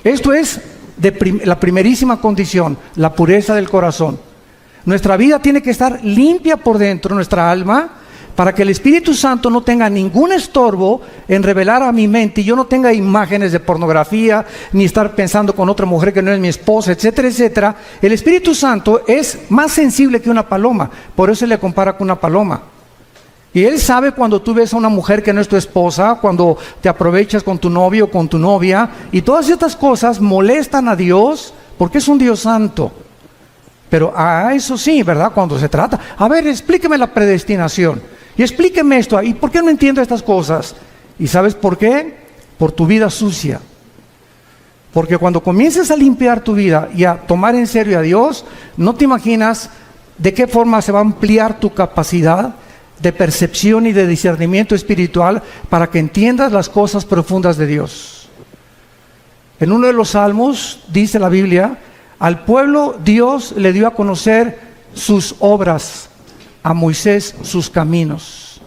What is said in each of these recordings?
Esto es la primerísima condición, la pureza del corazón. Nuestra vida tiene que estar limpia por dentro, nuestra alma, para que el Espíritu Santo no tenga ningún estorbo en revelar a mi mente y yo no tenga imágenes de pornografía, ni estar pensando con otra mujer que no es mi esposa, etcétera, etcétera. El Espíritu Santo es más sensible que una paloma, por eso se le compara con una paloma. Y Él sabe cuando tú ves a una mujer que no es tu esposa, cuando te aprovechas con tu novio o con tu novia, y todas estas cosas molestan a Dios, porque es un Dios santo. Pero eso sí, ¿verdad? Cuando se trata, a ver, explíqueme la predestinación. Y explíqueme esto, ¿y por qué no entiendo estas cosas? ¿Y sabes por qué? Por tu vida sucia. Porque cuando comiences a limpiar tu vida y a tomar en serio a Dios, no te imaginas de qué forma se va a ampliar tu capacidad de percepción y de discernimiento espiritual para que entiendas las cosas profundas de Dios. En uno de los salmos, dice la Biblia, al pueblo Dios le dio a conocer sus obras, a Moisés sus caminos.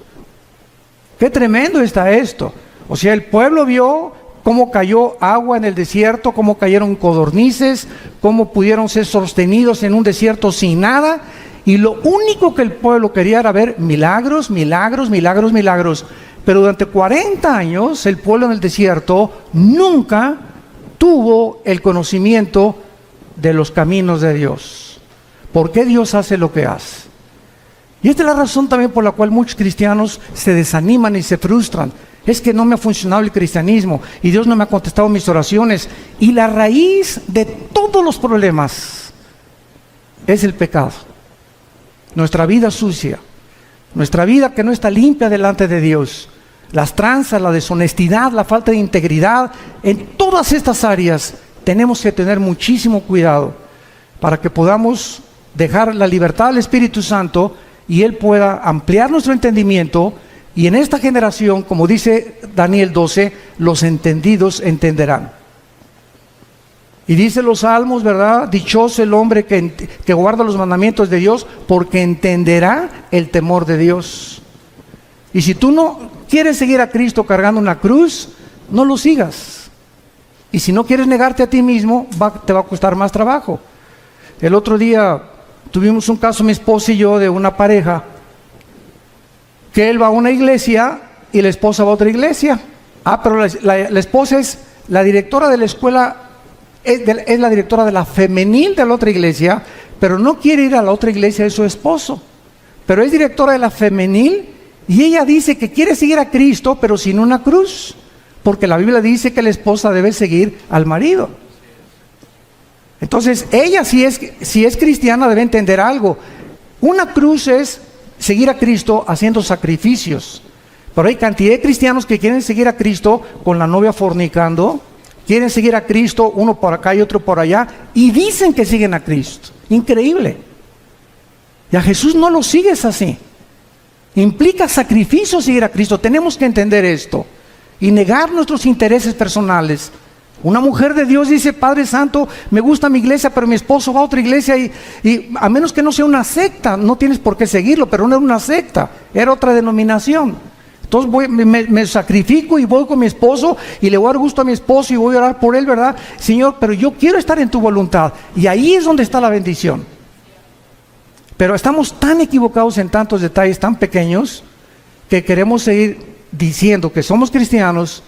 Qué tremendo está esto. O sea, el pueblo vio cómo cayó agua en el desierto, cómo cayeron codornices, cómo pudieron ser sostenidos en un desierto sin nada, y lo único que el pueblo quería era ver milagros, milagros, milagros, milagros. Pero durante 40 años el pueblo en el desierto nunca tuvo el conocimiento de los caminos de Dios. ¿Por qué Dios hace lo que hace? Y esta es la razón también por la cual muchos cristianos se desaniman y se frustran. Es que no me ha funcionado el cristianismo y Dios no me ha contestado mis oraciones. Y la raíz de todos los problemas es el pecado. Nuestra vida sucia, nuestra vida que no está limpia delante de Dios, las tranzas, la deshonestidad, la falta de integridad, en todas estas áreas tenemos que tener muchísimo cuidado para que podamos dejar la libertad al Espíritu Santo y Él pueda ampliar nuestro entendimiento. Y en esta generación, como dice Daniel 12, los entendidos entenderán. Y dice los salmos, ¿verdad? Dichoso el hombre que guarda los mandamientos de Dios, porque entenderá el temor de Dios. Y si tú no quieres seguir a Cristo cargando una cruz, no lo sigas. Y si no quieres negarte a ti mismo, te va a costar más trabajo. El otro día tuvimos un caso, mi esposa y yo, de una pareja, que él va a una iglesia y la esposa va a otra iglesia. Pero la esposa es la directora de la escuela, es la directora de la femenil de la otra iglesia, pero no quiere ir a la otra iglesia de su esposo. Pero es directora de la femenil y ella dice que quiere seguir a Cristo, pero sin una cruz, porque la Biblia dice que la esposa debe seguir al marido. Entonces ella, si es cristiana, debe entender algo. Una cruz es seguir a Cristo haciendo sacrificios. Pero hay cantidad de cristianos que quieren seguir a Cristo con la novia fornicando, quieren seguir a Cristo, uno por acá y otro por allá, y dicen que siguen a Cristo. Increíble. Y a Jesús no lo sigues así. Implica sacrificio seguir a Cristo. Tenemos que entender esto y negar nuestros intereses personales. Una mujer de Dios dice: Padre Santo, me gusta mi iglesia, pero mi esposo va a otra iglesia y a menos que no sea una secta, no tienes por qué seguirlo, pero no era una secta, era otra denominación. Entonces me sacrifico y voy con mi esposo y le voy a dar gusto a mi esposo y voy a orar por él, ¿verdad? Señor, pero yo quiero estar en tu voluntad. Y ahí es donde está la bendición. Pero estamos tan equivocados en tantos detalles tan pequeños que queremos seguir diciendo que somos cristianos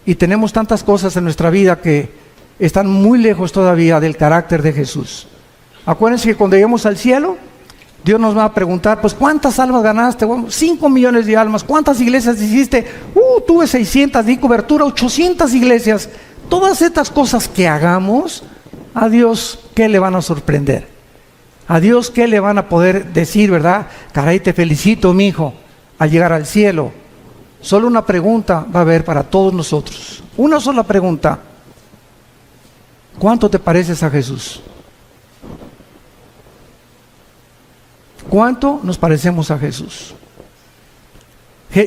y tenemos tantas cosas en nuestra vida que están muy lejos todavía del carácter de Jesús. Acuérdense que cuando lleguemos al cielo, Dios nos va a preguntar: pues ¿cuántas almas ganaste? Bueno, 5 millones de almas. ¿Cuántas iglesias hiciste? Tuve 600, di cobertura, 800 iglesias. Todas estas cosas que hagamos, a Dios, ¿qué le van a sorprender? A Dios, ¿qué le van a poder decir, verdad? Caray, te felicito, mi hijo, al llegar al cielo. Solo una pregunta va a haber para todos nosotros. Una sola pregunta: ¿cuánto te pareces a Jesús? ¿Cuánto nos parecemos a Jesús?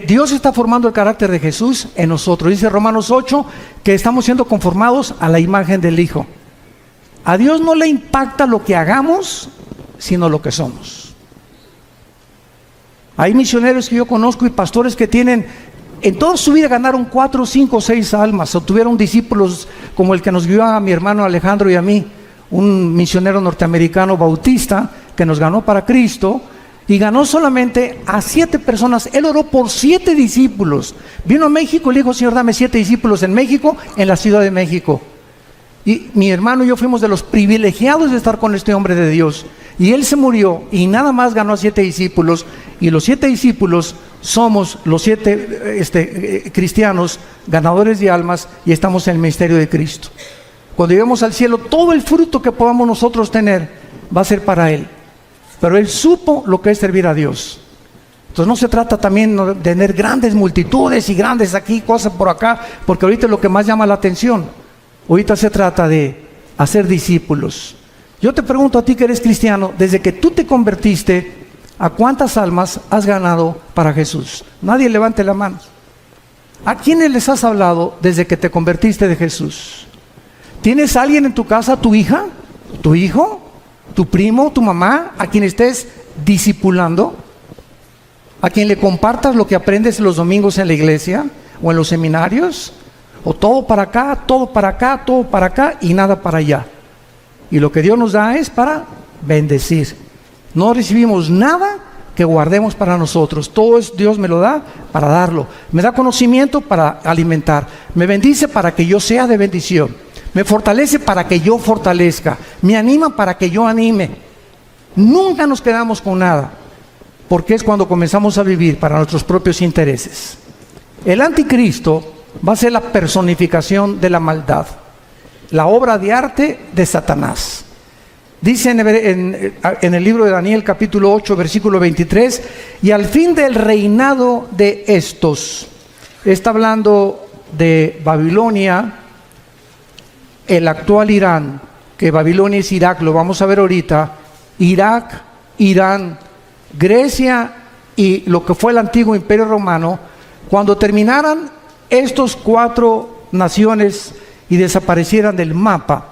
Dios está formando el carácter de Jesús en nosotros. Dice Romanos 8 que estamos siendo conformados a la imagen del Hijo. A Dios no le impacta lo que hagamos, sino lo que somos. Hay misioneros que yo conozco y pastores que tienen en toda su vida ganaron 4, 5, 6 almas, o tuvieron discípulos como el que nos guió a mi hermano Alejandro y a mí, un misionero norteamericano bautista que nos ganó para Cristo, y ganó solamente a 7 personas. Él oró por 7 discípulos. Vino a México y le dijo: Señor, dame 7 discípulos en México, en la Ciudad de México. Y mi hermano y yo fuimos de los privilegiados de estar con este hombre de Dios. Y él se murió y nada más ganó a 7 discípulos. Y los 7 discípulos somos los 7 cristianos ganadores de almas, y estamos en el ministerio de Cristo. Cuando lleguemos al cielo, todo el fruto que podamos nosotros tener va a ser para Él. Pero Él supo lo que es servir a Dios. Entonces no se trata también de tener grandes multitudes y grandes aquí, cosas por acá, porque ahorita es lo que más llama la atención. Ahorita se trata de hacer discípulos. Yo te pregunto a ti que eres cristiano, desde que tú te convertiste, ¿a cuántas almas has ganado para Jesús? Nadie levante la mano. ¿A quiénes les has hablado desde que te convertiste de Jesús? ¿Tienes a alguien en tu casa, tu hija, tu hijo, tu primo, tu mamá, a quien estés discipulando? ¿A quien le compartas lo que aprendes los domingos en la iglesia o en los seminarios? ¿O todo para acá, todo para acá, todo para acá y nada para allá? Y lo que Dios nos da es para bendecir. No recibimos nada que guardemos para nosotros. Todo es, Dios me lo da para darlo. Me da conocimiento para alimentar. Me bendice para que yo sea de bendición. Me fortalece para que yo fortalezca. Me anima para que yo anime. Nunca nos quedamos con nada, porque es cuando comenzamos a vivir para nuestros propios intereses. El anticristo va a ser la personificación de la maldad, la obra de arte de Satanás. Dice en el libro de Daniel capítulo 8 versículo 23: y al fin del reinado de estos, está hablando de Babilonia, el actual Irán, que Babilonia es Irak, lo vamos a ver ahorita. Irak, Irán, Grecia y lo que fue el antiguo Imperio Romano. Cuando terminaran estos 4 naciones y desaparecieran del mapa,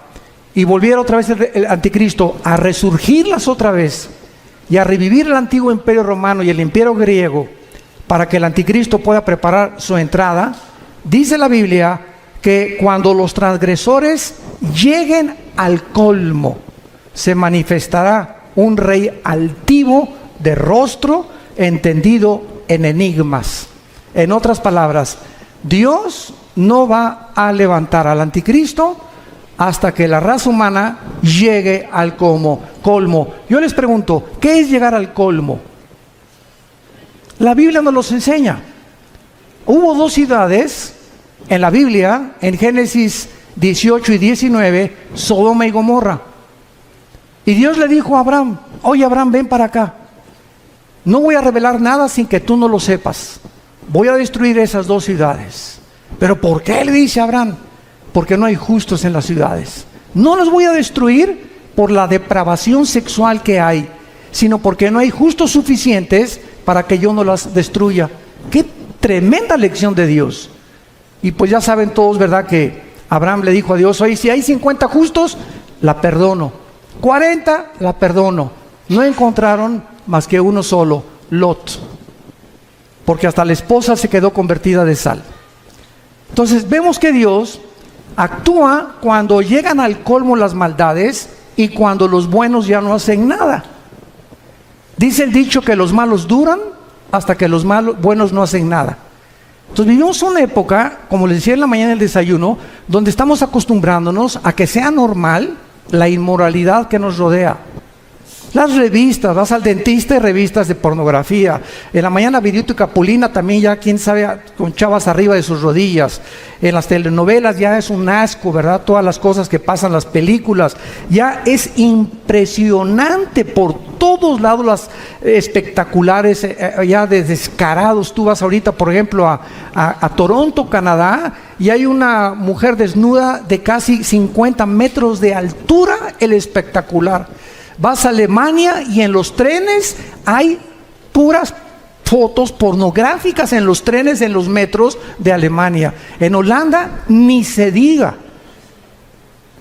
y volviera otra vez el anticristo a resurgirlas otra vez y a revivir el antiguo Imperio Romano y el Imperio griego, para que el anticristo pueda preparar su entrada, dice la Biblia que cuando los transgresores lleguen al colmo, se manifestará un rey altivo de rostro, entendido en enigmas. En otras palabras, Dios no va a levantar al anticristo hasta que la raza humana llegue al colmo. Yo les pregunto, ¿qué es llegar al colmo? La Biblia nos los enseña. Hubo 2 ciudades en la Biblia, en Génesis 18 y 19, Sodoma y Gomorra. Y Dios le dijo a Abraham: oye Abraham, ven para acá. No voy a revelar nada sin que tú no lo sepas. Voy a destruir esas 2 ciudades. ¿Pero por qué? Le dice Abraham. Porque no hay justos en las ciudades. No los voy a destruir por la depravación sexual que hay, sino porque no hay justos suficientes para que yo no las destruya. ¡Qué tremenda lección de Dios! Y pues ya saben todos, ¿verdad?, que Abraham le dijo a Dios: oye, si hay 50 justos, la perdono. 40, la perdono. No encontraron más que uno solo, Lot. Porque hasta la esposa se quedó convertida de sal. Entonces vemos que Dios actúa cuando llegan al colmo las maldades y cuando los buenos ya no hacen nada. Dice el dicho que los malos duran hasta que los buenos no hacen nada. Entonces vivimos una época, como les decía en la mañana en el desayuno, donde estamos acostumbrándonos a que sea normal la inmoralidad que nos rodea. Las revistas, vas al dentista y revistas de pornografía. En la mañana Virito y Capulina también, ya quién sabe, con chavas arriba de sus rodillas. En las telenovelas ya es un asco, ¿verdad? Todas las cosas que pasan, las películas. Ya es impresionante por todos lados, las espectaculares, ya de descarados. Tú vas ahorita, por ejemplo, a Toronto, Canadá, y hay una mujer desnuda de casi 50 metros de altura, el espectacular. Vas a Alemania y en los trenes hay puras fotos pornográficas en los trenes, en los metros de Alemania. En Holanda ni se diga.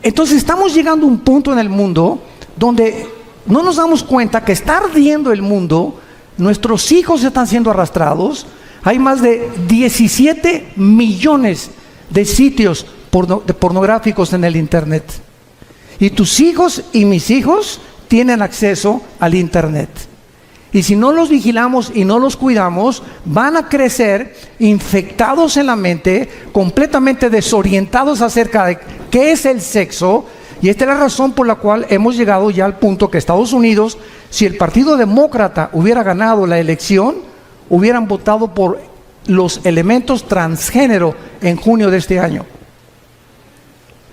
Entonces estamos llegando a un punto en el mundo donde no nos damos cuenta que está ardiendo el mundo, nuestros hijos están siendo arrastrados, Hay más de 17 millones de sitios pornográficos en el Internet. Y tus hijos y mis hijos tienen acceso al Internet. Y si no los vigilamos y no los cuidamos, van a crecer infectados en la mente, completamente desorientados acerca de qué es el sexo. Y esta es la razón por la cual hemos llegado ya al punto que Estados Unidos, si el Partido Demócrata hubiera ganado la elección, hubieran votado por los elementos transgénero en junio de este año.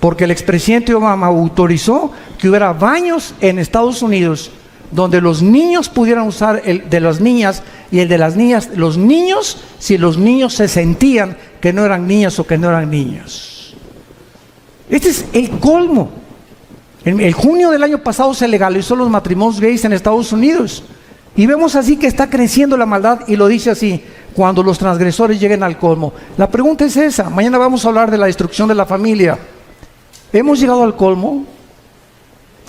Porque el expresidente Obama autorizó que hubiera baños en Estados Unidos donde los niños pudieran usar el de las niñas y el de las niñas, los niños, si los niños se sentían que no eran niñas o que no eran niños. Este es el colmo. En el junio del año pasado se legalizó los matrimonios gays en Estados Unidos. Y vemos así que está creciendo la maldad, y lo dice así: cuando los transgresores lleguen al colmo. La pregunta es esa. Mañana vamos a hablar de la destrucción de la familia. ¿Hemos llegado al colmo?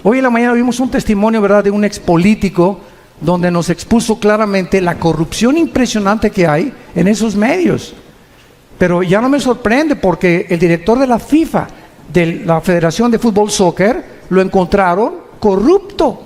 Hoy en la mañana vimos un testimonio, ¿verdad?, de un expolítico donde nos expuso claramente la corrupción impresionante que hay en esos medios. Pero ya no me sorprende, porque el director de la FIFA, de la Federación de Fútbol Soccer, lo encontraron corrupto.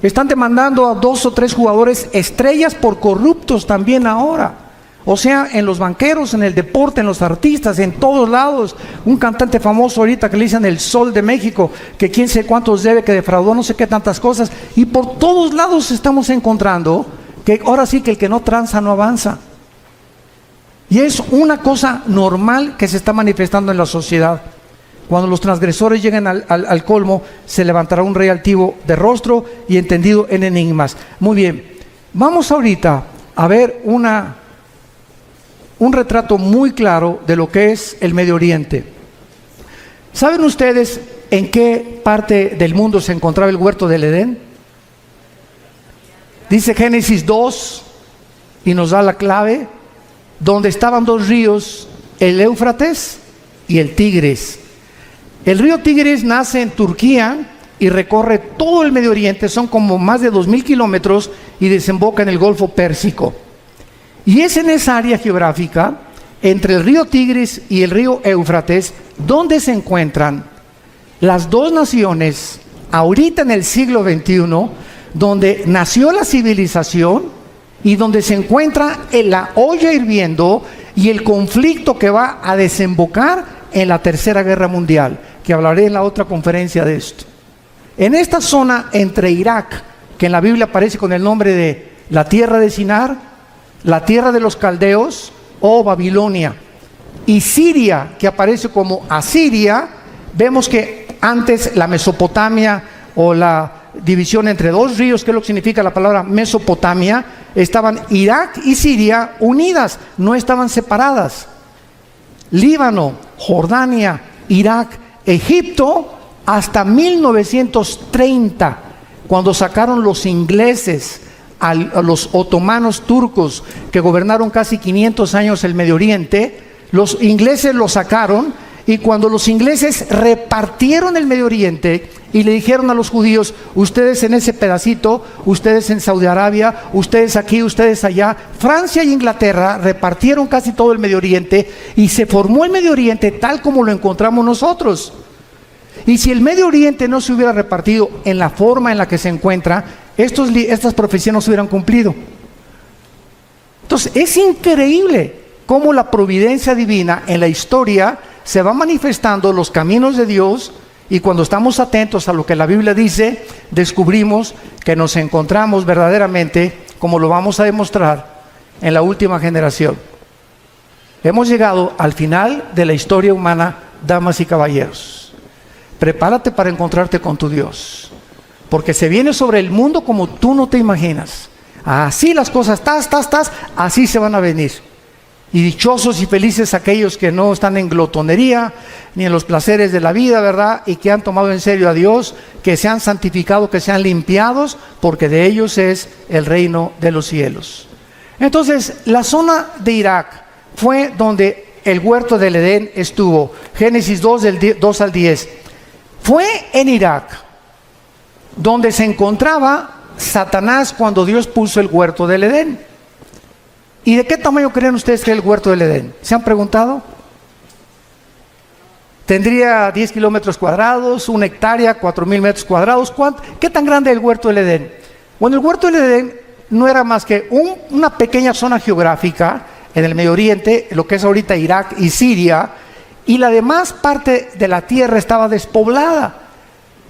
Están demandando a 2 o 3 jugadores estrellas por corruptos también ahora. O sea, en los banqueros, en el deporte, en los artistas, en todos lados. Un cantante famoso ahorita que le dicen el Sol de México, que quién sé cuántos debe, que defraudó no sé qué tantas cosas. Y por todos lados estamos encontrando que ahora sí que el que no tranza no avanza. Y es una cosa normal que se está manifestando en la sociedad. Cuando los transgresores lleguen al colmo, se levantará un rey altivo de rostro y entendido en enigmas. Muy bien, vamos ahorita a ver un retrato muy claro de lo que es el Medio Oriente. ¿Saben ustedes en qué parte del mundo se encontraba el huerto del Edén? Dice Génesis 2, y nos da la clave, donde estaban 2 ríos, el Éufrates y el Tigris. El río Tigris nace en Turquía y recorre todo el Medio Oriente, son como más de 2000 kilómetros, y desemboca en el Golfo Pérsico. Y es en esa área geográfica, entre el río Tigris y el río Éufrates, donde se encuentran las 2 naciones, ahorita en el siglo XXI, donde nació la civilización y donde se encuentra en la olla hirviendo y el conflicto que va a desembocar en la Tercera Guerra Mundial, que hablaré en la otra conferencia de esto. En esta zona entre Irak, que en la Biblia aparece con el nombre de la tierra de Sinar, la tierra de los caldeos o Babilonia, y Siria, que aparece como Asiria, vemos que antes la Mesopotamia, o la división entre 2 ríos, que es lo que significa la palabra Mesopotamia, estaban Irak y Siria unidas, no estaban separadas. Líbano, Jordania, Irak, Egipto, hasta 1930, cuando sacaron los ingleses a los otomanos turcos, que gobernaron casi 500 años el Medio Oriente. Los ingleses lo sacaron, y cuando los ingleses repartieron el Medio Oriente y le dijeron a los judíos: ustedes en ese pedacito, ustedes en Saudi Arabia, ustedes aquí, ustedes allá. Francia e Inglaterra repartieron casi todo el Medio Oriente, y se formó el Medio Oriente tal como lo encontramos nosotros. Y si el Medio Oriente no se hubiera repartido en la forma en la que se encuentra, estas profecías no se hubieran cumplido. Entonces es increíble cómo la providencia divina en la historia se va manifestando, los caminos de Dios, y cuando estamos atentos a lo que la Biblia dice, descubrimos que nos encontramos verdaderamente, como lo vamos a demostrar, en la última generación. Hemos llegado al final de la historia humana, damas y caballeros. Prepárate para encontrarte con tu Dios, porque se viene sobre el mundo como tú no te imaginas. Así las cosas, así se van a venir. Y dichosos y felices aquellos que no están en glotonería ni en los placeres de la vida, ¿verdad? Y que han tomado en serio a Dios, que se han santificado, que se han limpiados, porque de ellos es el reino de los cielos. Entonces, la zona de Irak fue donde el huerto del Edén estuvo. Génesis 2, del 2 al 10. Fue en Irak donde se encontraba Satanás cuando Dios puso el huerto del Edén. ¿Y de qué tamaño creen ustedes que es el huerto del Edén? ¿Se han preguntado? Tendría 10 kilómetros cuadrados, 1 hectárea, 4,000 metros cuadrados. ¿Qué tan grande es el huerto del Edén? Bueno, el huerto del Edén no era más que una pequeña zona geográfica en el Medio Oriente, lo que es ahorita Irak y Siria, y la demás parte de la tierra estaba despoblada.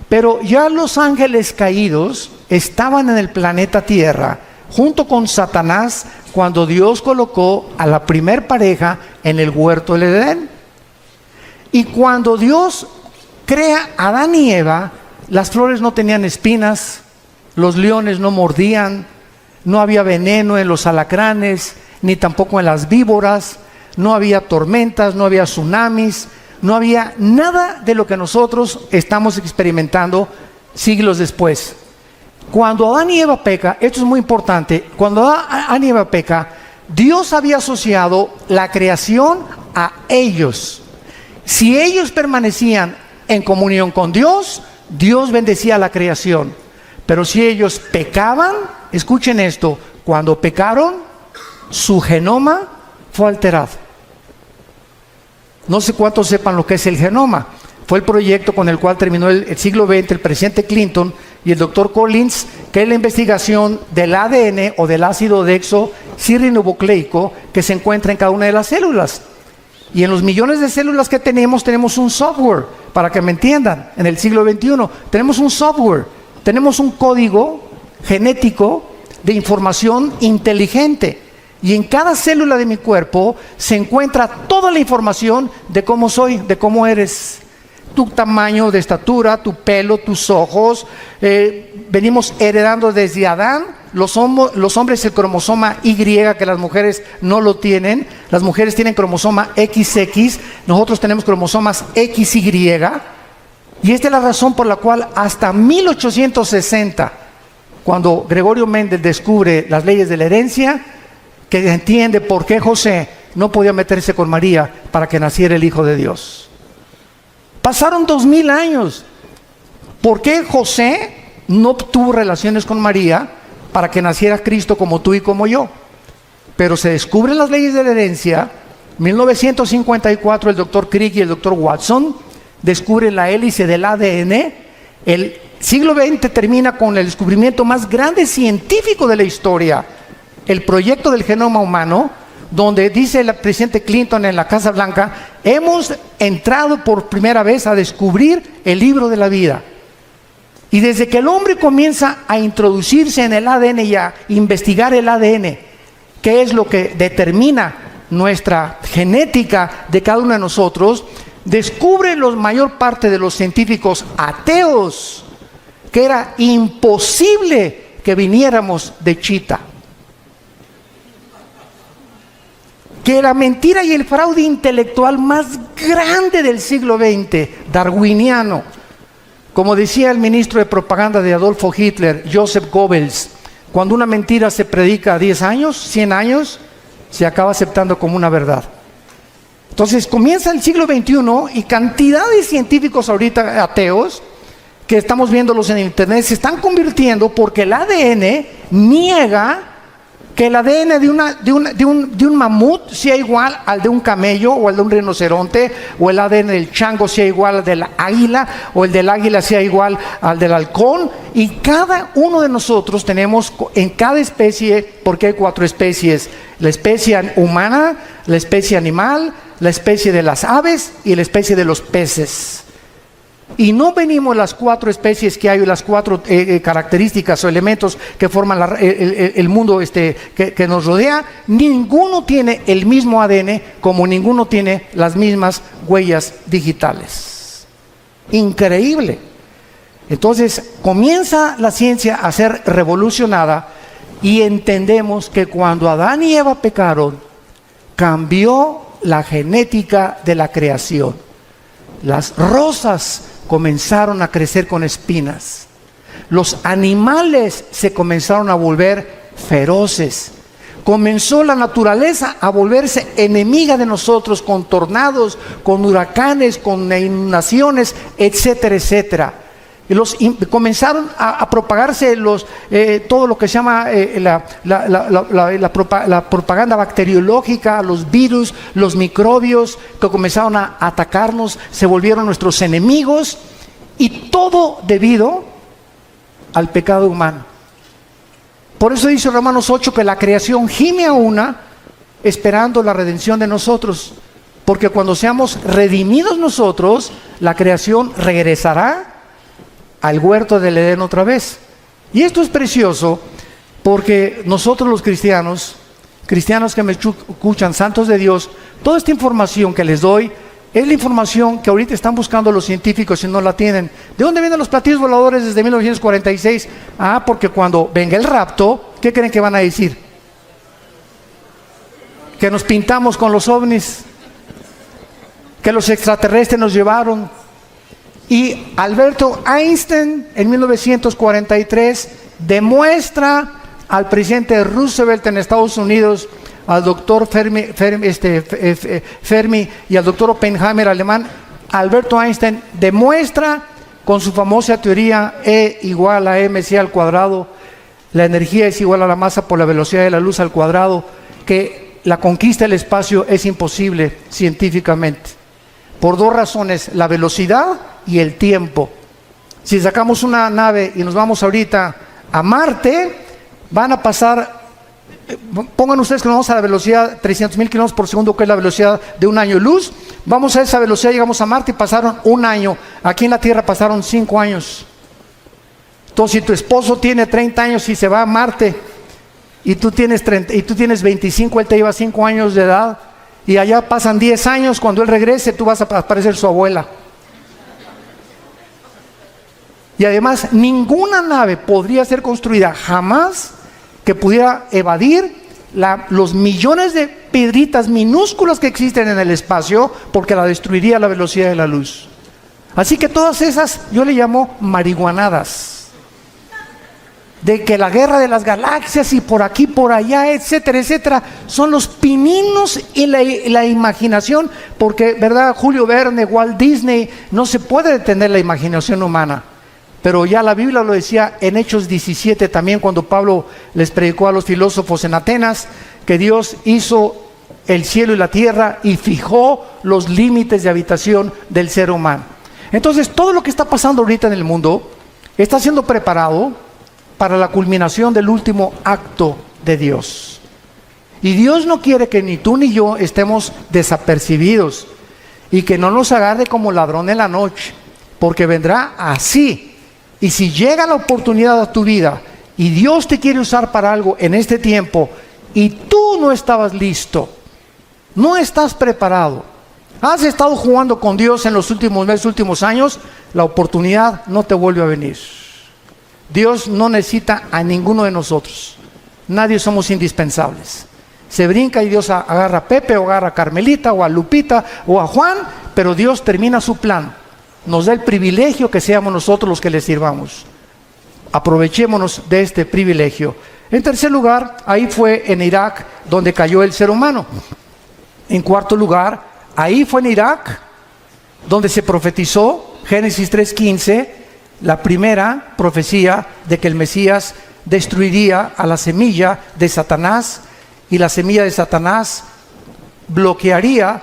Pero ya los ángeles caídos estaban en el planeta Tierra, junto con Satanás, cuando Dios colocó a la primer pareja en el huerto del Edén. Y cuando Dios crea a Adán y Eva, las flores no tenían espinas, los leones no mordían, no había veneno en los alacranes, ni tampoco en las víboras, no había tormentas, no había tsunamis, no había nada de lo que nosotros estamos experimentando siglos después. Cuando Adán y Eva peca, esto es muy importante, cuando Adán y Eva peca, Dios había asociado la creación a ellos. Si ellos permanecían en comunión con Dios, Dios bendecía la creación. Pero si ellos pecaban, escuchen esto, cuando pecaron, su genoma fue alterado. No sé cuántos sepan lo que es el genoma. Fue el proyecto con el cual terminó el siglo XX el presidente Clinton y el doctor Collins, que es la investigación del ADN o del ácido desoxirribonucleico que se encuentra en cada una de las células. Y en los millones de células que tenemos un software, para que me entiendan, en el siglo XXI, tenemos un software, tenemos un código genético de información inteligente. Y en cada célula de mi cuerpo se encuentra toda la información de cómo soy, de cómo eres. Tu tamaño de estatura, tu pelo, tus ojos. Venimos heredando desde Adán. Los hombres el cromosoma Y, que las mujeres no lo tienen. Las mujeres tienen cromosoma XX, nosotros tenemos cromosomas XY. Y esta es la razón por la cual hasta 1860, cuando Gregorio Mendel descubre las leyes de la herencia, que entiende por qué José no podía meterse con María para que naciera el Hijo de Dios. Pasaron 2000 años. ¿Por qué José no tuvo relaciones con María para que naciera Cristo como tú y como yo? Pero se descubren las leyes de la herencia. 1954 el doctor Crick y el doctor Watson descubren la hélice del ADN. El siglo XX termina con el descubrimiento más grande científico de la historia, el proyecto del genoma humano, donde dice el presidente Clinton en la Casa Blanca: hemos entrado por primera vez a descubrir el libro de la vida. Y desde que el hombre comienza a introducirse en el ADN y a investigar el ADN, que es lo que determina nuestra genética de cada uno de nosotros, descubre la mayor parte de los científicos ateos que era imposible que viniéramos de Chita. Que la mentira y el fraude intelectual más grande del siglo XX, darwiniano, como decía el ministro de propaganda de Adolfo Hitler, Joseph Goebbels, cuando una mentira se predica 10 años, 100 años, se acaba aceptando como una verdad. Entonces comienza el siglo XXI y cantidad de científicos ahorita ateos, que estamos viéndolos en internet, se están convirtiendo porque el ADN niega que el ADN de un mamut sea igual al de un camello o al de un rinoceronte, o el ADN del chango sea igual al del águila, o el del águila sea igual al del halcón. Y cada uno de nosotros tenemos en cada especie, porque hay 4 especies: la especie humana, la especie animal, la especie de las aves y la especie de los peces. Y no venimos las 4 especies que hay, las 4 características o elementos que forman el mundo que nos rodea. Ninguno tiene el mismo ADN, como ninguno tiene las mismas huellas digitales. Increíble. Entonces comienza la ciencia a ser revolucionada y entendemos que cuando Adán y Eva pecaron, cambió la genética de la creación. Las rosas comenzaron a crecer con espinas. Los animales se comenzaron a volver feroces. Comenzó la naturaleza a volverse enemiga de nosotros, con tornados, con huracanes, con inundaciones, etcétera, etcétera. Comenzaron a propagarse todo lo que se llama la propaganda bacteriológica, los virus, los microbios que comenzaron a atacarnos, se volvieron nuestros enemigos, y todo debido al pecado humano. Por eso dice Romanos 8 que la creación gime a una esperando la redención de nosotros, porque cuando seamos redimidos nosotros, la creación regresará al huerto del Edén otra vez. Y esto es precioso porque nosotros los cristianos que me escuchan, santos de Dios, toda esta información que les doy es la información que ahorita están buscando los científicos y no la tienen. ¿De dónde vienen los platillos voladores desde 1946? Porque cuando venga el rapto, ¿qué creen que van a decir? Que nos pintamos con los ovnis, que los extraterrestres nos llevaron. Y Alberto Einstein en 1943 demuestra al presidente Roosevelt en Estados Unidos, al doctor Fermi y al doctor Oppenheimer alemán. Alberto Einstein demuestra con su famosa teoría E igual a mc al cuadrado, la energía es igual a la masa por la velocidad de la luz al cuadrado, que la conquista del espacio es imposible científicamente, por dos razones: la velocidad y el tiempo. Si sacamos una nave y nos vamos ahorita a Marte, van a pasar, pongan ustedes que nos vamos a la velocidad 300,000 kilómetros por segundo, que es la velocidad de un año luz. Vamos a esa velocidad, llegamos a Marte y pasaron un año. Aquí en la Tierra pasaron 5 años. Entonces, si tu esposo tiene 30 años y se va a Marte, y tú tienes 25, él te lleva 5 años de edad, y allá pasan 10 años, cuando él regrese, tú vas a parecer su abuela. Y además, ninguna nave podría ser construida jamás que pudiera evadir los millones de piedritas minúsculas que existen en el espacio, porque la destruiría a la velocidad de la luz. Así que todas esas, yo le llamo marihuanadas, de que la guerra de las galaxias y por aquí, por allá, etcétera, etcétera, son los pininos y la imaginación, porque, ¿verdad? Julio Verne, Walt Disney, no se puede detener la imaginación humana. Pero ya la Biblia lo decía en Hechos 17 también, cuando Pablo les predicó a los filósofos en Atenas, que Dios hizo el cielo y la tierra y fijó los límites de habitación del ser humano. Entonces, todo lo que está pasando ahorita en el mundo está siendo preparado para la culminación del último acto de Dios. Y Dios no quiere que ni tú ni yo estemos desapercibidos y que no nos agarre como ladrón en la noche, porque vendrá así. Y si llega la oportunidad a tu vida y Dios te quiere usar para algo en este tiempo y tú no estabas listo, no estás preparado, has estado jugando con Dios en los últimos meses, últimos años, la oportunidad no te vuelve a venir. Dios no necesita a ninguno de nosotros. Nadie somos indispensables. Se brinca y Dios agarra a Pepe, o agarra a Carmelita, o a Lupita, o a Juan, pero Dios termina su plan. Nos da el privilegio que seamos nosotros los que le sirvamos. Aprovechémonos de este privilegio. En tercer lugar, ahí fue en Irak donde cayó el ser humano. En cuarto lugar, ahí fue en Irak donde se profetizó, Génesis 3:15, la primera profecía de que el Mesías destruiría a la semilla de Satanás, y la semilla de Satanás bloquearía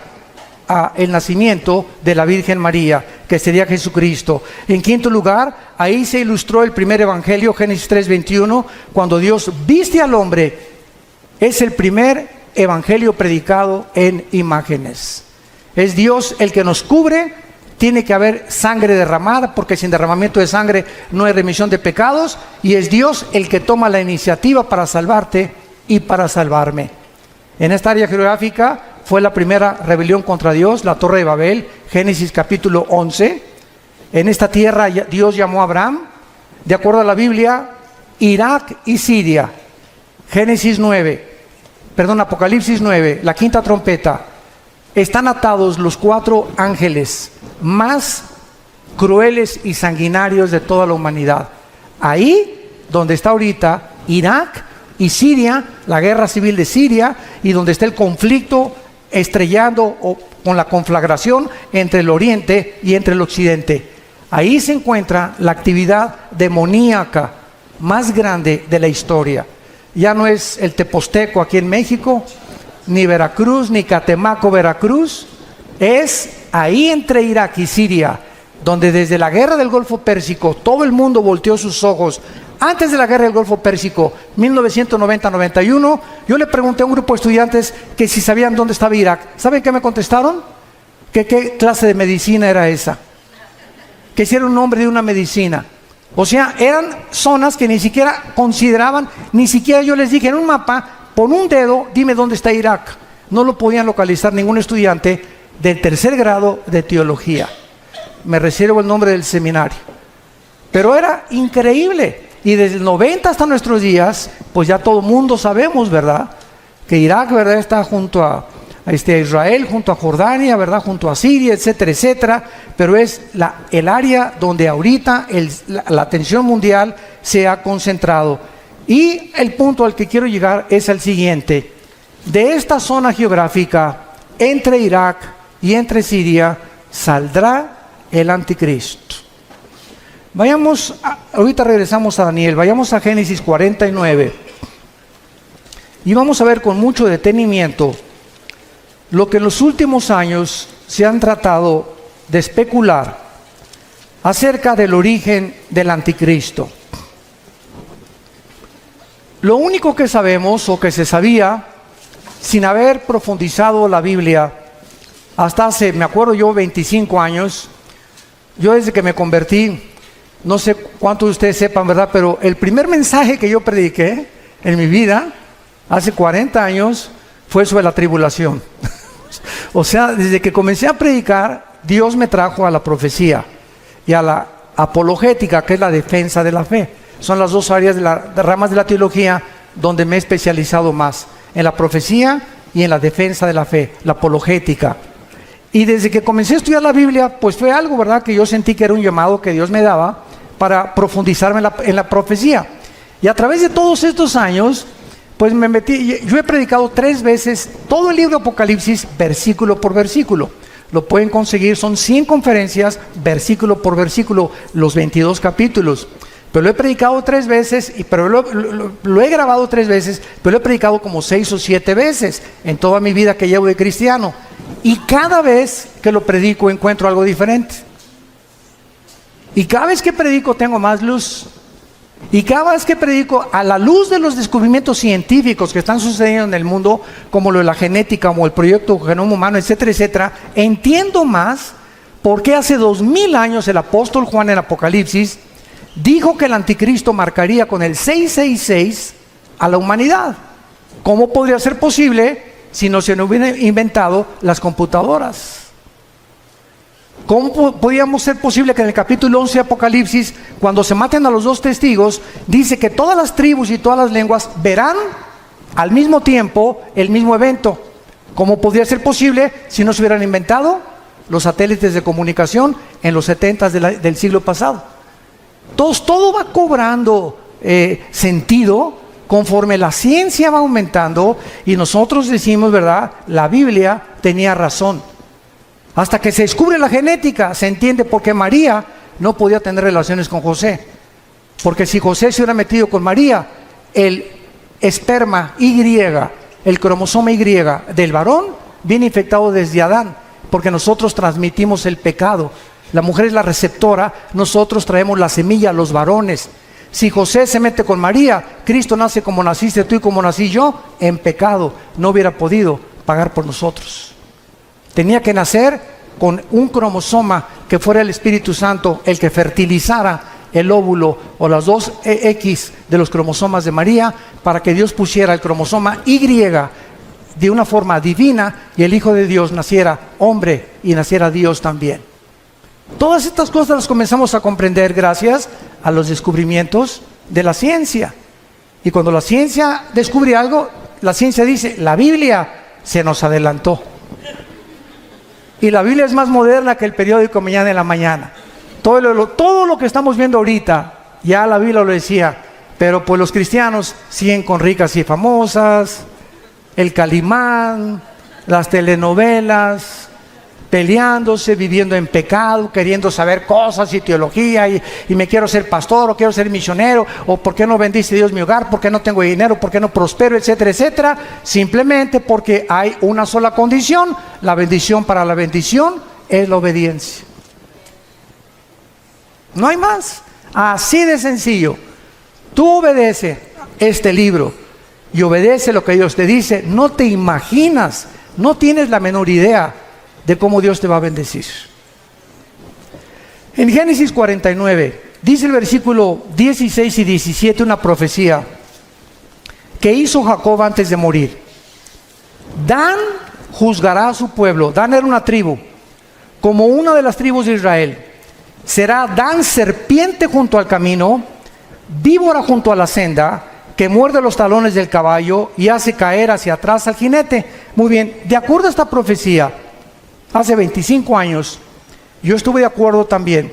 el nacimiento de la Virgen María, que sería Jesucristo. En quinto lugar, ahí se ilustró el primer evangelio, Génesis 3:21, cuando Dios viste al hombre. Es el primer evangelio predicado en imágenes. Es Dios el que nos cubre. Tiene que haber sangre derramada, porque sin derramamiento de sangre no hay remisión de pecados, y es Dios el que toma la iniciativa para salvarte y para salvarme. En esta área geográfica fue la primera rebelión contra Dios, la Torre de Babel, Génesis capítulo 11. En esta tierra Dios llamó a Abraham, de acuerdo a la Biblia, Irak y Siria. Apocalipsis 9, la quinta trompeta. Están atados los 4 ángeles más crueles y sanguinarios de toda la humanidad. Ahí donde está ahorita Irak y Siria, la guerra civil de Siria, y donde está el conflicto estrellando o con la conflagración entre el oriente y entre el occidente. Ahí se encuentra la actividad demoníaca más grande de la historia. Ya no es el Teposteco aquí en México, ni Veracruz, ni Catemaco, Veracruz. Es ahí entre Irak y Siria, donde desde la guerra del Golfo Pérsico todo el mundo volteó sus ojos. Antes de la guerra del Golfo Pérsico, 1990-91, yo le pregunté a un grupo de estudiantes que si sabían dónde estaba Irak. ¿Saben qué me contestaron? Que qué clase de medicina era esa. Que si era un nombre de una medicina. O sea, eran zonas que ni siquiera consideraban, ni siquiera yo les dije en un mapa, pon un dedo, dime dónde está Irak. No lo podían localizar ningún estudiante del tercer grado de teología. Me reservo el nombre del seminario. Pero era increíble. Y desde el 90 hasta nuestros días, pues ya todo el mundo sabemos, ¿verdad? Que Irak, ¿verdad? Está junto a Israel, junto a Jordania, ¿verdad? Junto a Siria, etcétera, etcétera. Pero es el área donde ahorita la atención mundial se ha concentrado. Y el punto al que quiero llegar es el siguiente. De esta zona geográfica, entre Irak y entre Siria, saldrá el anticristo. Ahorita regresamos a Daniel, vayamos a Génesis 49 y vamos a ver con mucho detenimiento lo que en los últimos años se han tratado de especular acerca del origen del anticristo. Lo único que sabemos o que se sabía sin haber profundizado la Biblia hasta hace, me acuerdo yo, 25 años, yo desde que me convertí, no sé cuántos de ustedes sepan, ¿verdad? Pero el primer mensaje que yo prediqué en mi vida, hace 40 años, fue sobre la tribulación. O sea, desde que comencé a predicar, Dios me trajo a la profecía y a la apologética, que es la defensa de la fe. Son las dos áreas de ramas de la teología donde me he especializado más, en la profecía y en la defensa de la fe, la apologética. Y desde que comencé a estudiar la Biblia, pues fue algo, ¿verdad?, que yo sentí que era un llamado que Dios me daba para profundizarme en la profecía. Y a través de todos estos años, pues me metí, yo he predicado 3 veces todo el libro de Apocalipsis, versículo por versículo. Lo pueden conseguir, son 100 conferencias, versículo por versículo, los 22 capítulos. Pero lo he predicado 3 veces, pero lo he grabado 3 veces, pero lo he predicado como 6 o 7 veces en toda mi vida que llevo de cristiano. Y cada vez que lo predico encuentro algo diferente. Y cada vez que predico tengo más luz. Y cada vez que predico a la luz de los descubrimientos científicos que están sucediendo en el mundo, como lo de la genética, como el proyecto Genoma Humano, etcétera, etcétera, entiendo más por qué hace 2000 años el apóstol Juan en Apocalipsis dijo que el anticristo marcaría con el 666 a la humanidad. ¿Cómo podría ser posible si no se hubieran inventado las computadoras? ¿Cómo podíamos ser posible que en el capítulo 11 de Apocalipsis, cuando se maten a los 2 testigos, dice que todas las tribus y todas las lenguas verán al mismo tiempo el mismo evento? ¿Cómo podría ser posible si no se hubieran inventado los satélites de comunicación en los 70 del siglo pasado? Entonces todo va cobrando sentido conforme la ciencia va aumentando y nosotros decimos, ¿verdad?, la Biblia tenía razón. Hasta que se descubre la genética, se entiende por qué María no podía tener relaciones con José. Porque si José se hubiera metido con María, el esperma Y, el cromosoma Y del varón, viene infectado desde Adán, porque nosotros transmitimos el pecado. La mujer es la receptora, nosotros traemos la semilla, los varones. Si José se mete con María, Cristo nace como naciste tú y como nací yo, en pecado. No hubiera podido pagar por nosotros. Tenía que nacer con un cromosoma que fuera el Espíritu Santo, el que fertilizara el óvulo o las 2 X de los cromosomas de María, para que Dios pusiera el cromosoma Y de una forma divina y el Hijo de Dios naciera hombre y naciera Dios también. Todas estas cosas las comenzamos a comprender gracias a los descubrimientos de la ciencia. Y cuando la ciencia descubre algo, la ciencia dice, la Biblia se nos adelantó. Y la Biblia es más moderna que el periódico Mañana en la Mañana. Todo lo que estamos viendo ahorita, ya la Biblia lo decía, pero pues los cristianos siguen con Ricas y Famosas, el Calimán, las telenovelas, peleándose, viviendo en pecado, queriendo saber cosas y teología, y me quiero ser pastor, o quiero ser misionero, o por qué no bendice Dios mi hogar, por qué no tengo dinero, por qué no prospero, etcétera, etcétera, simplemente porque hay una sola condición. La bendición para la bendición es la obediencia. No hay más, así de sencillo. Tú obedece este libro y obedece lo que Dios te dice, no te imaginas, no tienes la menor idea de cómo Dios te va a bendecir. En Génesis 49, dice el versículo 16 y 17 una profecía que hizo Jacob antes de morir. Dan juzgará a su pueblo. Dan era una tribu, como una de las tribus de Israel. Será Dan serpiente junto al camino, víbora junto a la senda, que muerde los talones del caballo y hace caer hacia atrás al jinete. Muy bien, de acuerdo a esta profecía, hace 25 años, yo estuve de acuerdo también.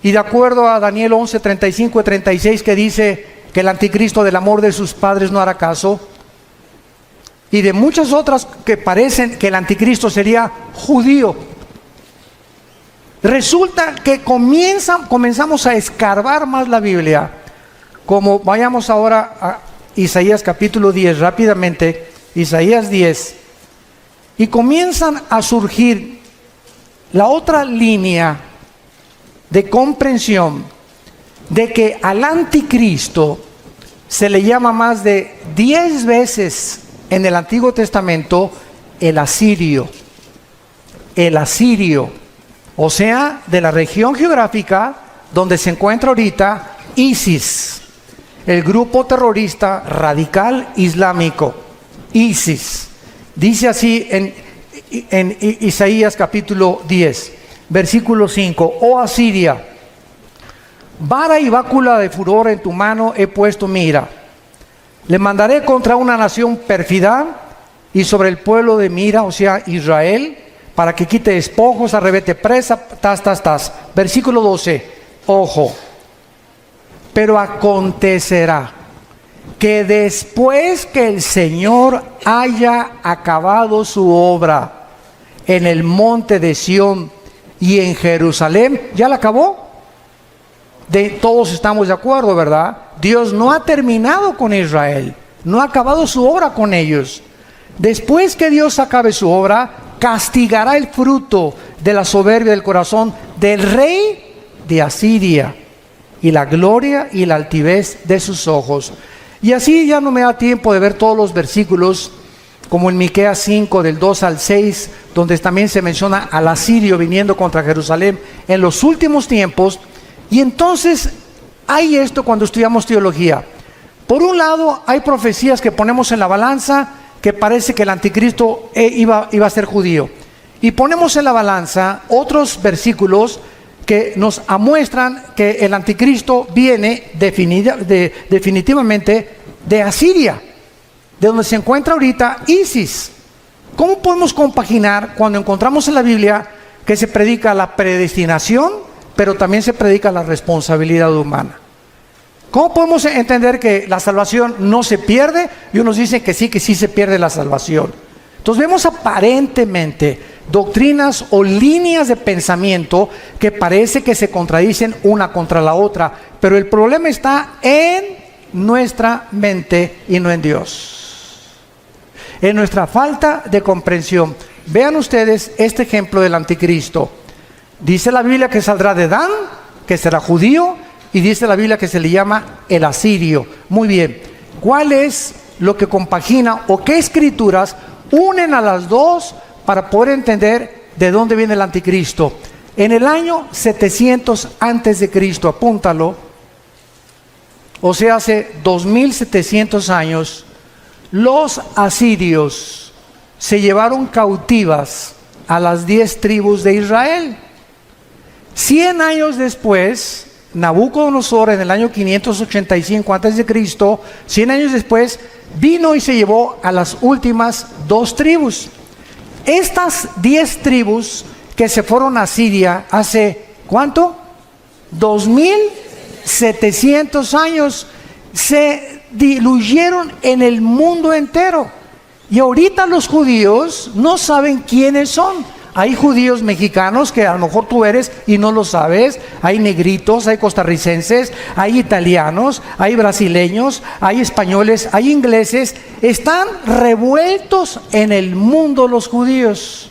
Y de acuerdo a Daniel 11, 35 y 36, que dice que el anticristo del amor de sus padres no hará caso. Y de muchas otras que parecen que el anticristo sería judío. Resulta que comenzamos a escarbar más la Biblia. Como vayamos ahora a Isaías capítulo 10, rápidamente, Isaías 10. Y comienzan a surgir la otra línea de comprensión de que al anticristo se le llama más de 10 veces en el Antiguo Testamento el asirio. El asirio, o sea, de la región geográfica donde se encuentra ahorita ISIS, el grupo terrorista radical islámico, ISIS. Dice así en Isaías capítulo 10, versículo 5: Oh Asiria, vara y bácula de furor en tu mano he puesto mira. Le mandaré contra una nación pérfida y sobre el pueblo de mira, o sea, Israel, para que quite despojos, arrebete presa, Versículo 12, ojo. Pero acontecerá que después que el Señor haya acabado su obra en el monte de Sión y en Jerusalén, ¿ya la acabó? Todos estamos de acuerdo, ¿verdad? Dios no ha terminado con Israel, no ha acabado su obra con ellos. Después que Dios acabe su obra, castigará el fruto de la soberbia del corazón del rey de Asiria y la gloria y la altivez de sus ojos. Y así ya no me da tiempo de ver todos los versículos, como en Miqueas 5 del 2 al 6, donde también se menciona al asirio viniendo contra Jerusalén en los últimos tiempos. Y entonces hay esto cuando estudiamos teología. Por un lado hay profecías que ponemos en la balanza, que parece que el anticristo iba a ser judío, y ponemos en la balanza otros versículos que nos amuestran que el anticristo viene definitivamente de Asiria, de donde se encuentra ahorita ISIS. ¿Cómo podemos compaginar cuando encontramos en la Biblia que se predica la predestinación, pero también se predica la responsabilidad humana? ¿Cómo podemos entender que la salvación no se pierde y unos dicen que sí se pierde la salvación? Entonces vemos aparentemente doctrinas o líneas de pensamiento que parece que se contradicen una contra la otra, pero el problema está en nuestra mente y no en Dios, en nuestra falta de comprensión. Vean ustedes este ejemplo del anticristo. Dice la Biblia que saldrá de Dan, que será judío, y dice la Biblia que se le llama el asirio. Muy bien, ¿cuál es lo que compagina o qué escrituras unen a las dos para poder entender de dónde viene el anticristo? En el año 700 antes de Cristo, apúntalo, o sea, hace 2700 años, los asirios se llevaron cautivas a las 10 tribus de Israel. 100 años después, Nabucodonosor, en el año 585 antes de Cristo, 100 años después, vino y se llevó a las últimas 2 tribus. Estas 10 tribus que se fueron a Siria hace, ¿cuánto? 2700 años, se diluyeron en el mundo entero. Y ahorita los judíos no saben quiénes son. Hay judíos mexicanos que a lo mejor tú eres y no lo sabes. Hay negritos, hay costarricenses, hay italianos, hay brasileños, hay españoles, hay ingleses. Están revueltos en el mundo los judíos.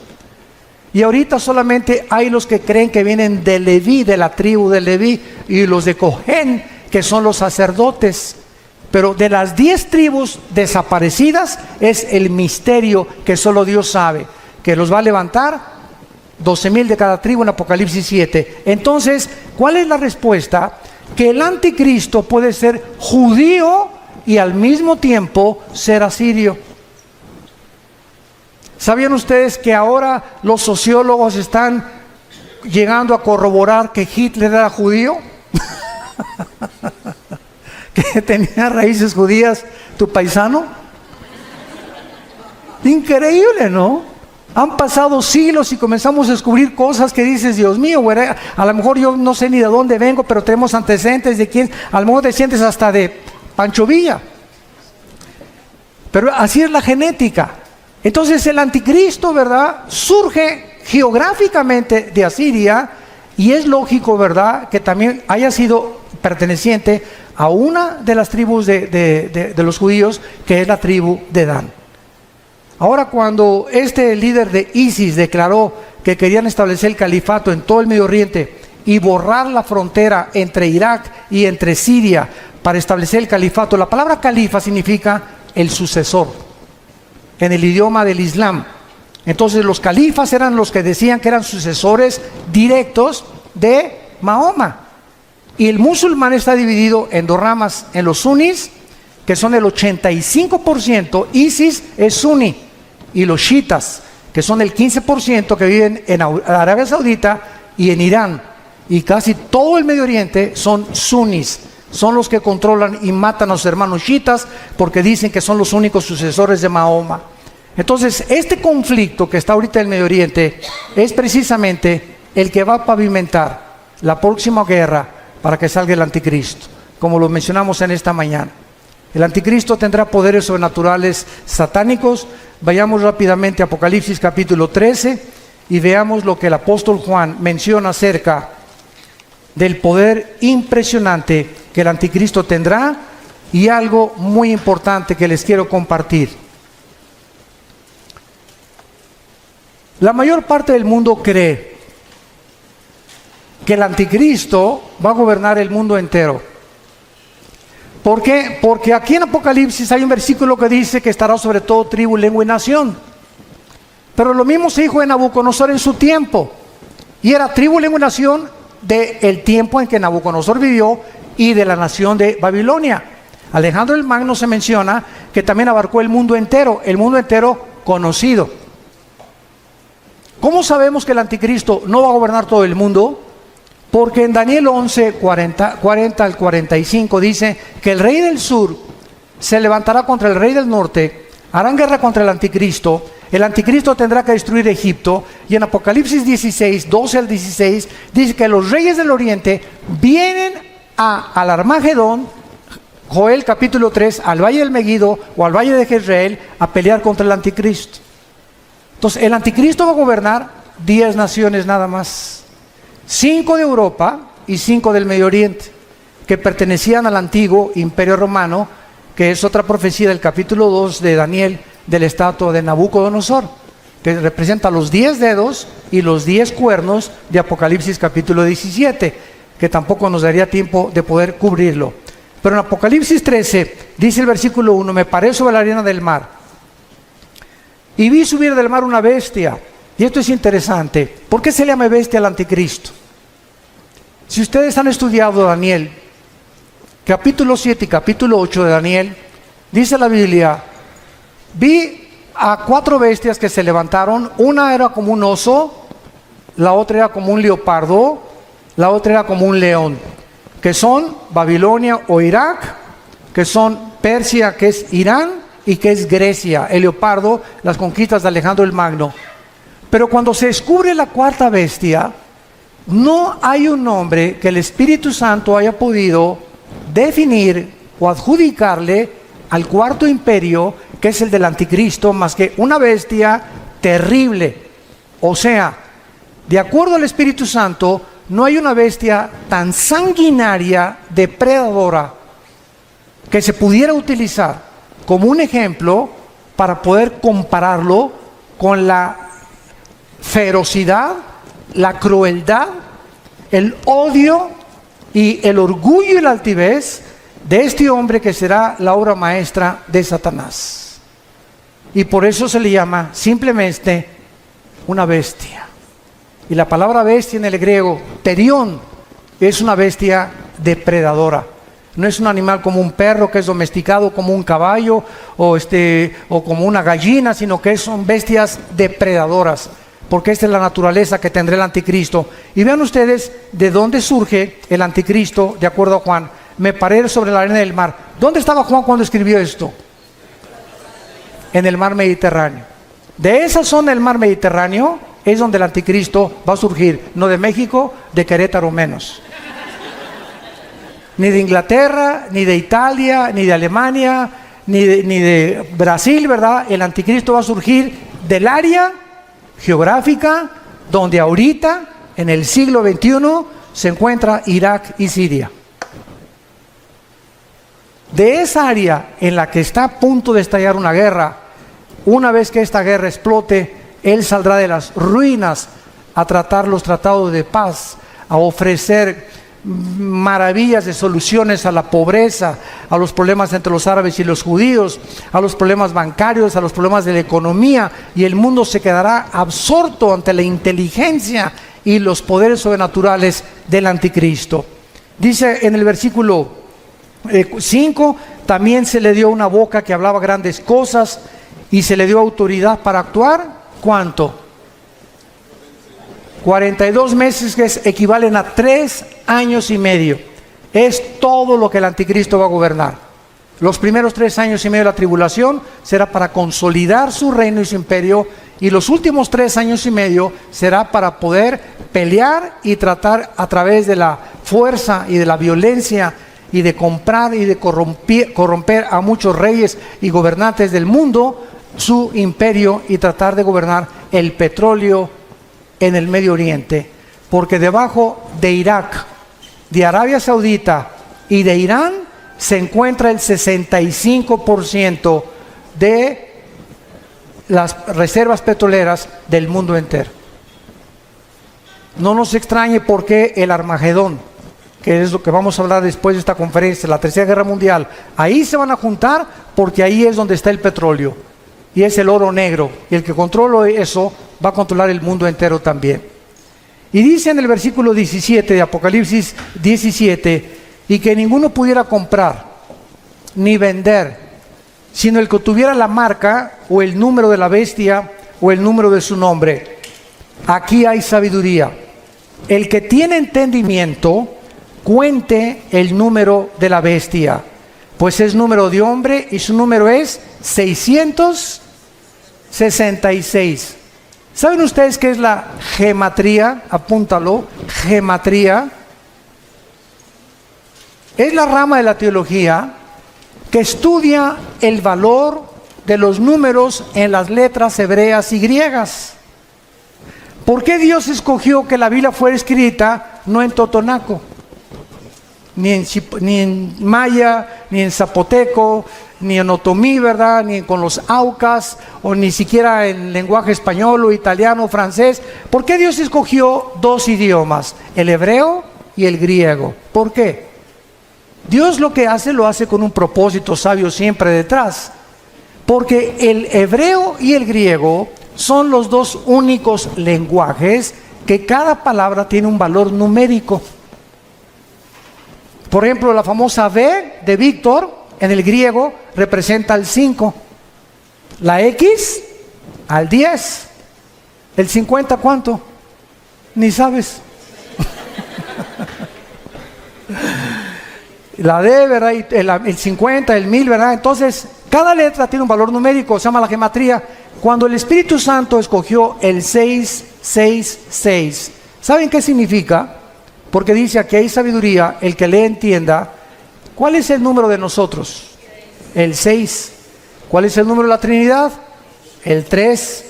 Y ahorita solamente hay los que creen que vienen de Leví, de la tribu de Leví, y los de Cohen, que son los sacerdotes. Pero de las 10 tribus desaparecidas es el misterio que solo Dios sabe, que los va a levantar 12,000 de cada tribu en Apocalipsis 7. Entonces, ¿cuál es la respuesta? Que el anticristo puede ser judío y al mismo tiempo ser asirio. ¿Sabían ustedes que ahora los sociólogos están llegando a corroborar que Hitler era judío? Que tenía raíces judías, tu paisano. Increíble, ¿no? Han pasado siglos y comenzamos a descubrir cosas que dices, Dios mío, güey, a lo mejor yo no sé ni de dónde vengo, pero tenemos antecedentes de quién, a lo mejor te sientes hasta de Pancho Villa. Pero así es la genética. Entonces el anticristo, ¿verdad?, surge geográficamente de Asiria, y es lógico, ¿verdad?, que también haya sido perteneciente a una de las tribus de los judíos, que es la tribu de Dan. Ahora, cuando este líder de ISIS declaró que querían establecer el califato en todo el Medio Oriente y borrar la frontera entre Irak y entre Siria para establecer el califato, la palabra califa significa el sucesor en el idioma del Islam. Entonces los califas eran los que decían que eran sucesores directos de Mahoma. Y el musulmán está dividido en dos ramas, en los sunnis, que son el 85%, ISIS es suní, y los chiitas, que son el 15% que viven en Arabia Saudita y en Irán. Y casi todo el Medio Oriente son sunnis, son los que controlan y matan a los hermanos chiitas porque dicen que son los únicos sucesores de Mahoma. Entonces, este conflicto que está ahorita en el Medio Oriente es precisamente el que va a pavimentar la próxima guerra para que salga el anticristo, como lo mencionamos en esta mañana. El anticristo tendrá poderes sobrenaturales satánicos. Vayamos rápidamente a Apocalipsis capítulo 13 y veamos lo que el apóstol Juan menciona acerca del poder impresionante que el anticristo tendrá, y algo muy importante que les quiero compartir. La mayor parte del mundo cree que el anticristo va a gobernar el mundo entero. ¿Por qué? Porque aquí en Apocalipsis hay un versículo que dice que estará sobre todo tribu, lengua y nación. Pero lo mismo se dijo de Nabucodonosor en su tiempo. Y era tribu, lengua y nación del tiempo en que Nabucodonosor vivió y de la nación de Babilonia. Alejandro el Magno se menciona que también abarcó el mundo entero conocido. ¿Cómo sabemos que el anticristo no va a gobernar todo el mundo? Porque en Daniel 11, 40 al 45 dice que el rey del sur se levantará contra el rey del norte, harán guerra contra el anticristo tendrá que destruir Egipto, y en Apocalipsis 16, 12 al 16, dice que los reyes del oriente vienen al Armagedón, Joel capítulo 3, al valle del Megiddo o al valle de Jezreel, a pelear contra el anticristo. Entonces el anticristo va a gobernar 10 naciones nada más. 5 de Europa y 5 del Medio Oriente, que pertenecían al antiguo imperio romano, que es otra profecía del capítulo 2 de Daniel, de la estatua de Nabucodonosor, que representa los 10 dedos y los 10 cuernos de Apocalipsis capítulo 17, que tampoco nos daría tiempo de poder cubrirlo. Pero en Apocalipsis 13 dice el versículo 1: me paré sobre la arena del mar y vi subir del mar una bestia. Y esto es interesante. ¿Por qué se le llama bestia al anticristo? Si ustedes han estudiado Daniel, capítulo 7 y capítulo 8 de Daniel, dice la Biblia: vi a 4 bestias que se levantaron. Una era como un oso, la otra era como un leopardo, la otra era como un león, que son Babilonia o Irak, que son Persia, que es Irán, y que es Grecia. El leopardo, las conquistas de Alejandro el Magno. Pero cuando se descubre la 4ª bestia, no hay un nombre que el Espíritu Santo haya podido definir o adjudicarle al 4º imperio, que es el del anticristo, más que una bestia terrible, O sea, de acuerdo al Espíritu Santo, no hay una bestia tan sanguinaria, depredadora, que se pudiera utilizar como un ejemplo para poder compararlo con la ferocidad, la crueldad, el odio y el orgullo y la altivez de este hombre que será la obra maestra de Satanás. Y por eso se le llama simplemente una bestia. Y la palabra bestia en el griego, terión, es una bestia depredadora. No es un animal como un perro que es domesticado, como un caballo o como una gallina, sino que son bestias depredadoras, porque esta es la naturaleza que tendrá el anticristo. Y vean ustedes de dónde surge el anticristo, de acuerdo a Juan. Me paré sobre la arena del mar. ¿Dónde estaba Juan cuando escribió esto? En el mar Mediterráneo. De esa zona del mar Mediterráneo es donde el anticristo va a surgir, no de México, de Querétaro menos. Ni de Inglaterra, ni de Italia, ni de Alemania, ni de Brasil, ¿verdad? El anticristo va a surgir del área geográfica donde ahorita, en el siglo XXI, se encuentra Irak y Siria. De esa área en la que está a punto de estallar una guerra, una vez que esta guerra explote, él saldrá de las ruinas a tratar los tratados de paz, a ofrecer maravillas de soluciones a la pobreza, a los problemas entre los árabes y los judíos, a los problemas bancarios, a los problemas de la economía, y el mundo se quedará absorto ante la inteligencia y los poderes sobrenaturales del anticristo. Dice en el versículo 5, también se le dio una boca que hablaba grandes cosas y se le dio autoridad para actuar. ¿Cuánto? 42 meses, que equivalen a 3 años y medio. Es todo lo que el anticristo va a gobernar. Los primeros 3 años y medio de la tribulación será para consolidar su reino y su imperio, y los últimos 3 años y medio será para poder pelear y tratar a través de la fuerza y de la violencia y de comprar y de corromper a muchos reyes y gobernantes del mundo su imperio, y tratar de gobernar el petróleo en el Medio Oriente, porque debajo de Irak, de Arabia Saudita y de Irán se encuentra el 65% de las reservas petroleras del mundo entero. No nos extrañe por qué el Armagedón, que es lo que vamos a hablar después de esta conferencia, la Tercera Guerra Mundial, ahí se van a juntar, porque ahí es donde está el petróleo y es el oro negro, y el que controla eso va a controlar el mundo entero también. Y dice en el versículo 17 de Apocalipsis 17, y que ninguno pudiera comprar ni vender, sino el que tuviera la marca o el número de la bestia o el número de su nombre. Aquí hay sabiduría. El que tiene entendimiento, cuente el número de la bestia, pues es número de hombre y su número es 666. ¿Saben ustedes qué es la gematría? Apúntalo, gematría. Es la rama de la teología que estudia el valor de los números en las letras hebreas y griegas. ¿Por qué Dios escogió que la Biblia fuera escrita no en totonaco, ni en maya, ni en zapoteco, ni en otomí, ¿verdad? Ni con los aucas, o ni siquiera en lenguaje español o italiano o francés? ¿Por qué Dios escogió 2 idiomas, el hebreo y el griego? ¿Por qué? Dios lo que hace, lo hace con un propósito sabio siempre detrás, porque el hebreo y el griego son los 2 únicos lenguajes que cada palabra tiene un valor numérico. Por ejemplo, la famosa V de Víctor en el griego representa el 5, la X al 10, el 50 ¿cuánto? Ni sabes. La D, ¿verdad? Y el 50, el 1000, ¿verdad? Entonces, cada letra tiene un valor numérico, se llama la gematría. Cuando el Espíritu Santo escogió el 666, ¿saben qué significa? Porque dice aquí hay sabiduría, el que le entienda. ¿Cuál es el número de nosotros? El 6. ¿Cuál es el número de la Trinidad? El 3.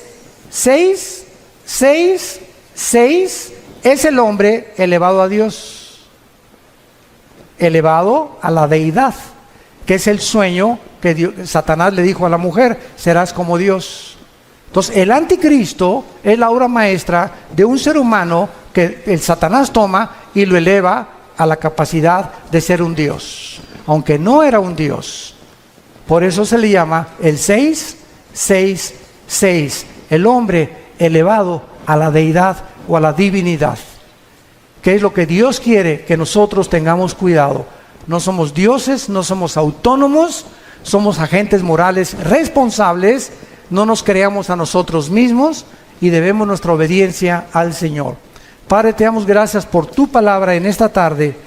6 6, es el hombre elevado a Dios, elevado a la deidad, que es el sueño que Satanás le dijo a la mujer: serás como Dios. Entonces el anticristo es la obra maestra de un ser humano que el Satanás toma y lo eleva a la capacidad de ser un Dios, aunque no era un Dios. Por eso se le llama el 666, el hombre elevado a la deidad o a la divinidad, que es lo que Dios quiere que nosotros tengamos cuidado. No somos dioses, no somos autónomos, somos agentes morales responsables, no nos creamos a nosotros mismos y debemos nuestra obediencia al Señor. Padre, te damos gracias por tu palabra en esta tarde,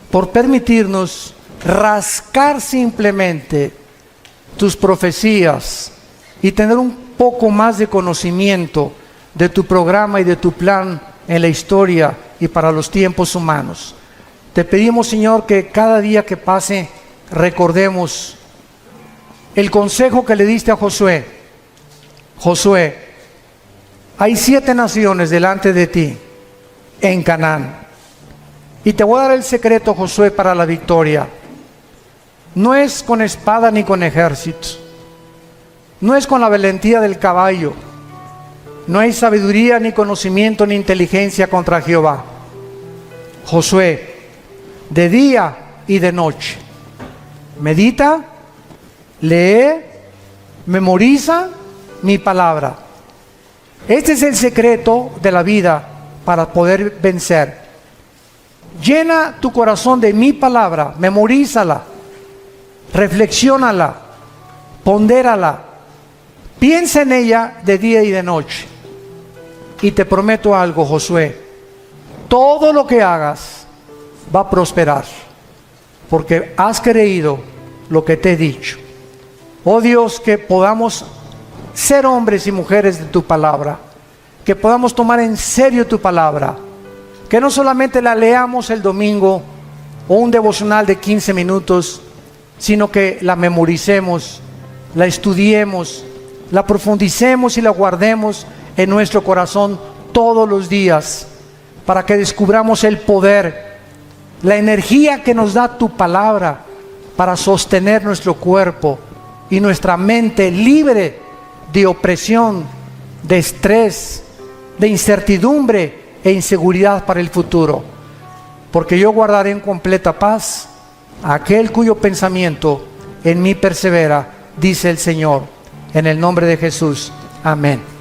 por permitirnos rascar simplemente tus profecías y tener un poco más de conocimiento de tu programa y de tu plan en la historia y para los tiempos humanos. Te pedimos, Señor, que cada día que pase recordemos el consejo que le diste a Josué. Josué, hay 7 naciones delante de ti en Canaán, y te voy a dar el secreto, Josué, para la victoria. No es con espada ni con ejército, no es con la valentía del caballo, no hay sabiduría ni conocimiento ni inteligencia contra Jehová. Josué, de día y de noche, medita, lee, memoriza mi palabra. Este es el secreto de la vida para poder vencer. Llena tu corazón de mi palabra, memorízala, reflexiónala, pondérala, piensa en ella de día y de noche. Y te prometo algo, Josué: todo lo que hagas va a prosperar, porque has creído lo que te he dicho. Oh Dios, que podamos ser hombres y mujeres de tu palabra, que podamos tomar en serio tu palabra, que no solamente la leamos el domingo o un devocional de 15 minutos, sino que la memoricemos, la estudiemos, la profundicemos y la guardemos en nuestro corazón todos los días, para que descubramos el poder, la energía que nos da tu palabra para sostener nuestro cuerpo y nuestra mente libre de opresión, de estrés, de incertidumbre e inseguridad para el futuro. Porque yo guardaré en completa paz a aquel cuyo pensamiento en mí persevera, dice el Señor. En el nombre de Jesús. Amén.